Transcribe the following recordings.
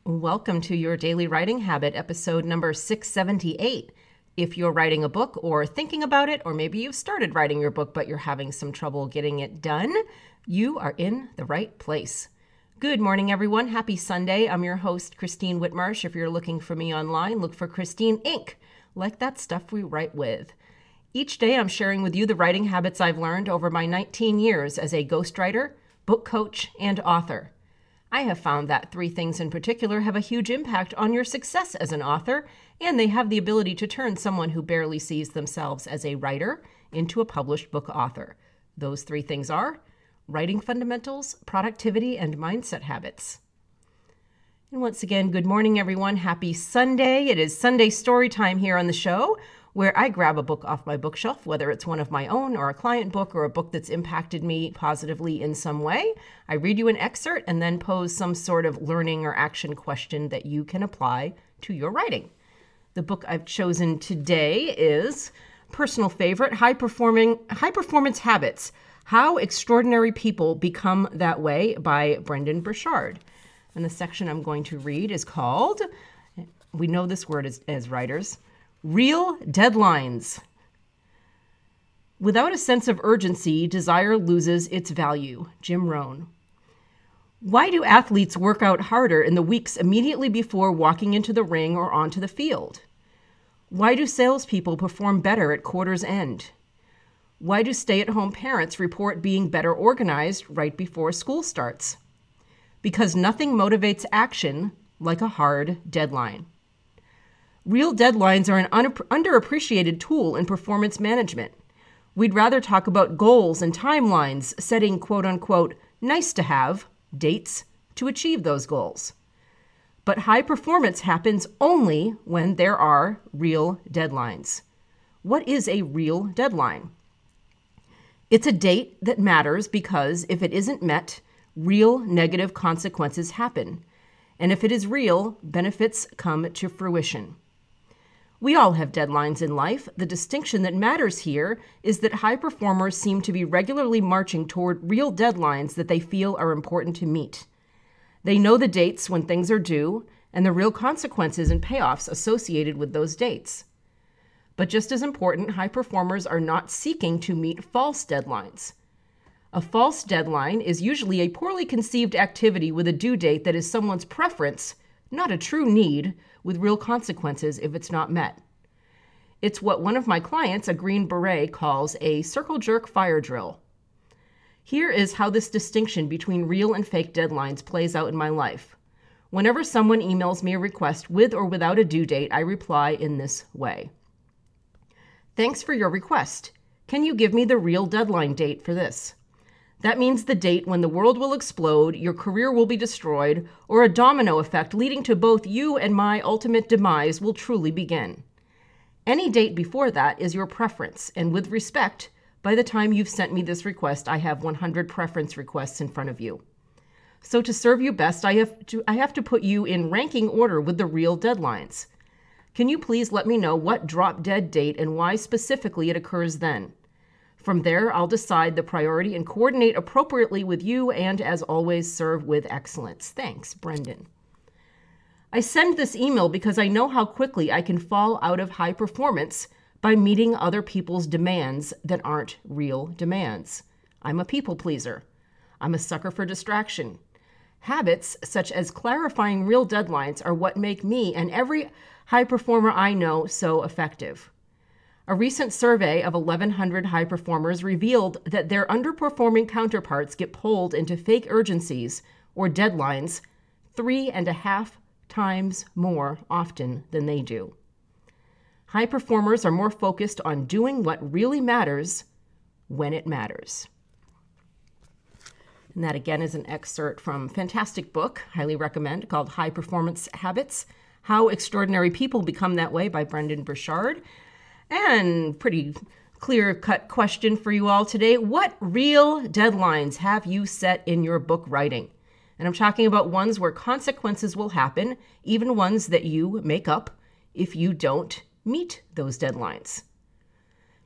Welcome to your Daily Writing Habit, episode number 678. If you're writing a book or thinking about it, or maybe you've started writing your book but you're having some trouble getting it done, you are in the right place. Good morning, everyone. Happy Sunday. I'm your host, Christine Whitmarsh. If you're looking for me online, look for Christine Inc., like that stuff we write with. Each day, I'm sharing with you the writing habits I've learned over my 19 years as a ghostwriter, book coach, and author. I have found that three things in particular have a huge impact on your success as an author, and they have the ability to turn someone who barely sees themselves as a writer into a published book author. Those three things are writing fundamentals, productivity, and mindset habits. And once again, good morning, everyone. Happy Sunday. It is Sunday story time here on the show, where I grab a book off my bookshelf, whether it's one of my own or a client book or a book that's impacted me positively in some way. I read you an excerpt and then pose some sort of learning or action question that you can apply to your writing. The book I've chosen today is personal favorite, High Performance Habits: How Extraordinary People Become That Way by Brendon Burchard. And the section I'm going to read is called, we know this word as writers, Real Deadlines. Without a sense of urgency, desire loses its value. Jim Rohn. Why do athletes work out harder in the weeks immediately before walking into the ring or onto the field? Why do salespeople perform better at quarter's end? Why do stay-at-home parents report being better organized right before school starts? Because nothing motivates action like a hard deadline. Real deadlines are an underappreciated tool in performance management. We'd rather talk about goals and timelines, setting quote-unquote nice-to-have dates to achieve those goals. But high performance happens only when there are real deadlines. What is a real deadline? It's a date that matters because if it isn't met, real negative consequences happen. And if it is real, benefits come to fruition. We all have deadlines in life. The distinction that matters here is that high performers seem to be regularly marching toward real deadlines that they feel are important to meet. They know the dates when things are due and the real consequences and payoffs associated with those dates. But just as important, high performers are not seeking to meet false deadlines. A false deadline is usually a poorly conceived activity with a due date that is someone's preference, not a true need, with real consequences if it's not met. It's what one of my clients, a Green Beret, calls a circle jerk fire drill. Here is how this distinction between real and fake deadlines plays out in my life. Whenever someone emails me a request with or without a due date, I reply in this way. Thanks for your request. Can you give me the real deadline date for this? That means the date when the world will explode, your career will be destroyed, or a domino effect leading to both you and my ultimate demise will truly begin. Any date before that is your preference, and with respect, by the time you've sent me this request, I have 100 preference requests in front of you. So to serve you best, I have to put you in ranking order with the real deadlines. Can you please let me know what drop-dead date and why specifically it occurs then? From there, I'll decide the priority and coordinate appropriately with you and, as always, serve with excellence. Thanks, Brendon. I send this email because I know how quickly I can fall out of high performance by meeting other people's demands that aren't real demands. I'm a people pleaser. I'm a sucker for distraction. Habits such as clarifying real deadlines are what make me and every high performer I know so effective. A recent survey of 1,100 high performers revealed that their underperforming counterparts get pulled into fake urgencies or deadlines 3.5 times more often than they do. High performers are more focused on doing what really matters when it matters. And that again is an excerpt from a fantastic book, highly recommend, called High Performance Habits: How Extraordinary People Become That Way by Brendon Burchard. And pretty clear-cut question for you all today. What real deadlines have you set in your book writing? And I'm talking about ones where consequences will happen, even ones that you make up if you don't meet those deadlines.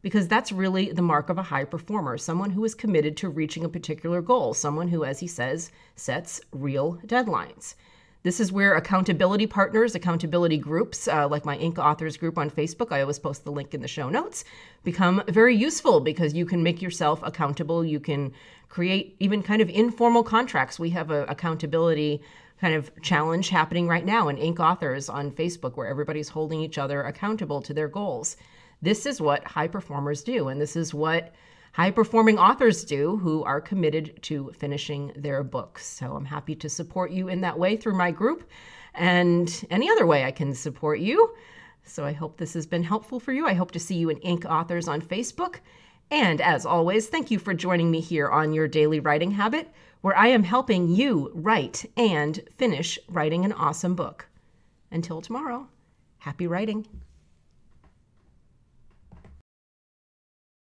Because that's really the mark of a high performer, someone who is committed to reaching a particular goal, someone who, as he says, sets real deadlines. This is where accountability partners, accountability groups, like my Inc. Authors group on Facebook, I always post the link in the show notes, become very useful because you can make yourself accountable. You can create even kind of informal contracts. We have an accountability kind of challenge happening right now in Inc. Authors on Facebook where everybody's holding each other accountable to their goals. This is what high performers do, and this is what high-performing authors do who are committed to finishing their books. So I'm happy to support you in that way through my group and any other way I can support you. So I hope this has been helpful for you. I hope to see you in Inc. Authors on Facebook. And as always, thank you for joining me here on Your Daily Writing Habit, where I am helping you write and finish writing an awesome book. Until tomorrow, happy writing.